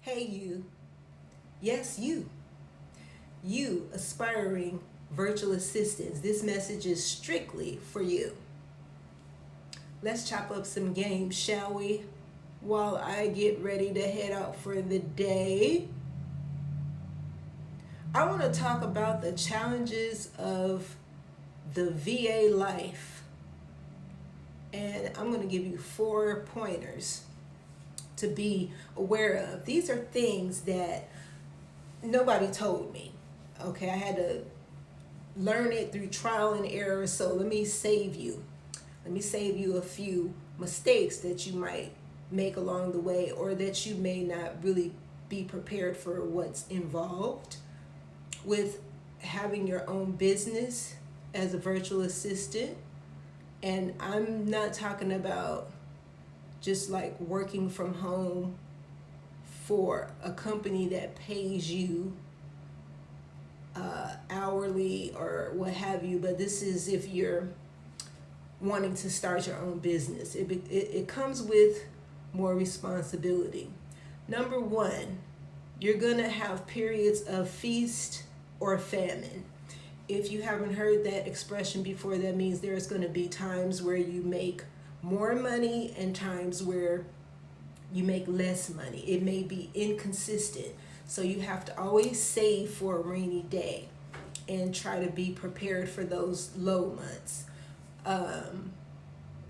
Hey, you. Yes, you aspiring virtual assistants. This message is strictly for you. Let's chop up some games, shall we? While I get ready to head out for the day, I want to talk about the challenges of the VA life. And I'm going to give you 4 pointers to be aware of. These are things that nobody told me. Okay, I had to learn it through trial and error. So let me save you. Let me save you a few mistakes that you might make along the way, or that you may not really be prepared for what's involved with having your own business as a virtual assistant. And I'm not talking about just like working from home for a company that pays you hourly or what have you, but this is if you're wanting to start your own business. It comes with more responsibility. Number one, you're going to have periods of feast or famine. If you haven't heard that expression before, that means there's going to be times where you make more money and times where you make less money. It may be inconsistent. So you have to always save for a rainy day and try to be prepared for those low months.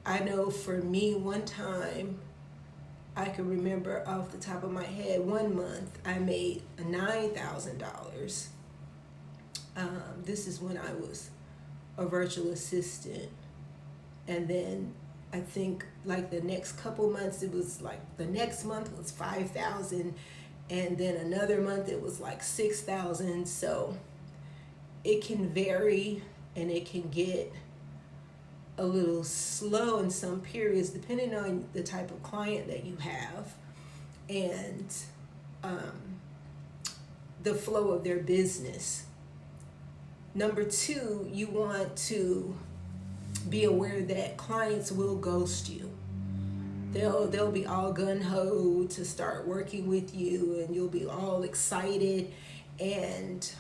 I know for me, one time, I can remember off the top of my head, one month I made $9,000. This is when I was a virtual assistant. And then I think like the next couple months, it was like the next month was 5,000. And then another month it was like 6,000. So it can vary and it can get a little slow in some periods depending on the type of client that you have and the flow of their business. Number two, you want to be aware that clients will ghost you. They'll be all gun-ho to start working with you, and you'll be all excited, and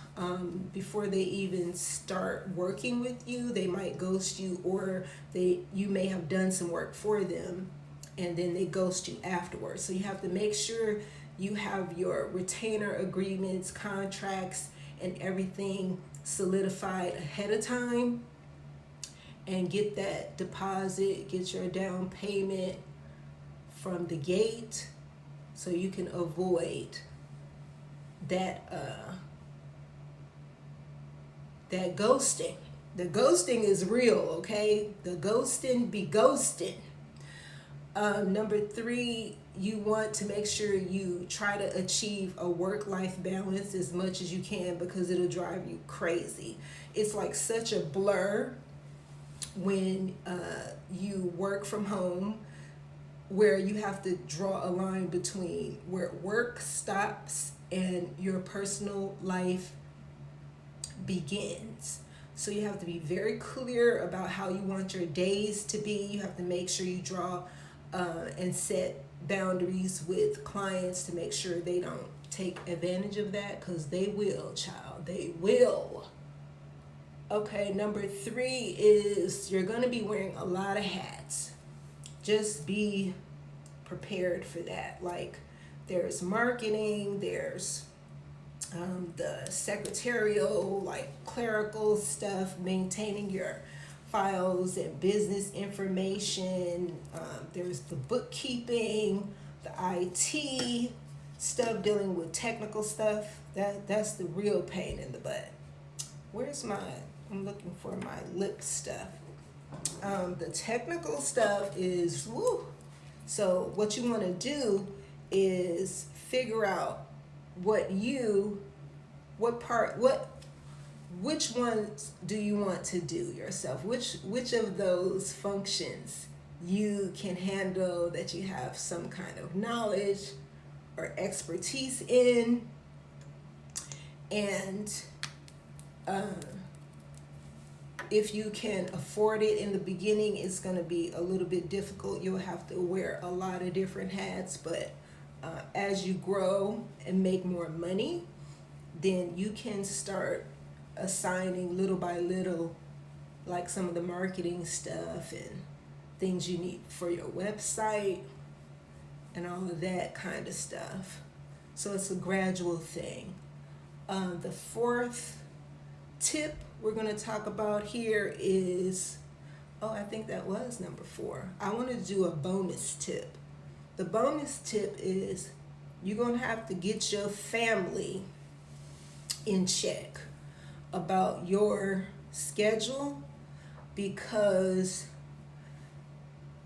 before they even start working with you, they might ghost you, or you may have done some work for them and then they ghost you afterwards. So you have to make sure you have your retainer agreements, contracts, and everything solidified ahead of time, and get that deposit, get your down payment from the gate so you can avoid that that ghosting. The ghosting is real, okay? The ghosting be ghosting. Number three, you want to make sure you try to achieve a work-life balance as much as you can, because it'll drive you crazy. It's like such a blur when you work from home, where you have to draw a line between where work stops and your personal life begins. So you have to be very clear about how you want your days to be. You have to make sure you draw and set boundaries with clients to make sure they don't take advantage of that, because they will, child. They will. Okay, number three is you're going to be wearing a lot of hats. Just be prepared for that. Like, there's marketing, there's the secretarial, like clerical stuff, maintaining your files and business information. There's the bookkeeping, the IT stuff, dealing with technical stuff. That's the real pain in the butt. I'm looking for my lip stuff. The technical stuff is woo. So what you want to do is figure out which ones do you want to do yourself? Which of those functions you can handle, that you have some kind of knowledge or expertise in, and if you can afford it in the beginning, it's going to be a little bit difficult. You'll have to wear a lot of different hats, but As you grow and make more money, then you can start assigning little by little, like some of the marketing stuff and things you need for your website and all of that kind of stuff. So it's a gradual thing. The fourth tip we're going to talk about here is, oh, I think that was number 4. I want to do a bonus tip. The bonus tip is you're going to have to get your family in check about your schedule, because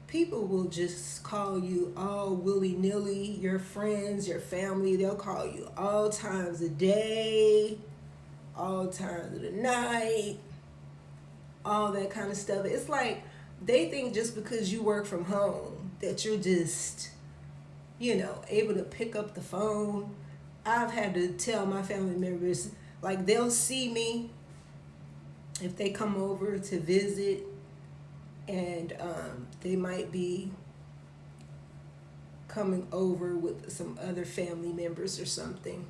people will just call you all willy-nilly. Your friends, your family, they'll call you all times of the day, all times of the night, all that kind of stuff. It's like they think just because you work from home that you're just, able to pick up the phone. I've had to tell my family members, like, they'll see me if they come over to visit, and they might be coming over with some other family members or something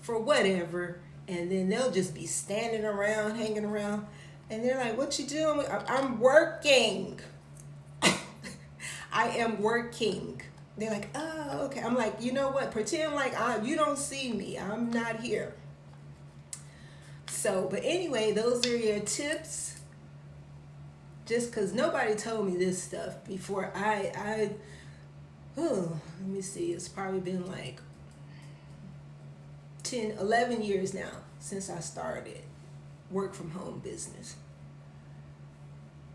for whatever, and then they'll just be standing around, hanging around, and they're like, "What you doing?" "I'm working." I am working. They're like, "Oh, okay." I'm like, you know what? Pretend like you don't see me. I'm not here. So, but anyway, those are your tips. Just because nobody told me this stuff before, let me see, it's probably been like 10, 11 years now since I started work from home business.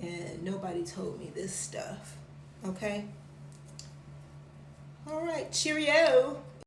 And nobody told me this stuff. Okay? All right, cheerio.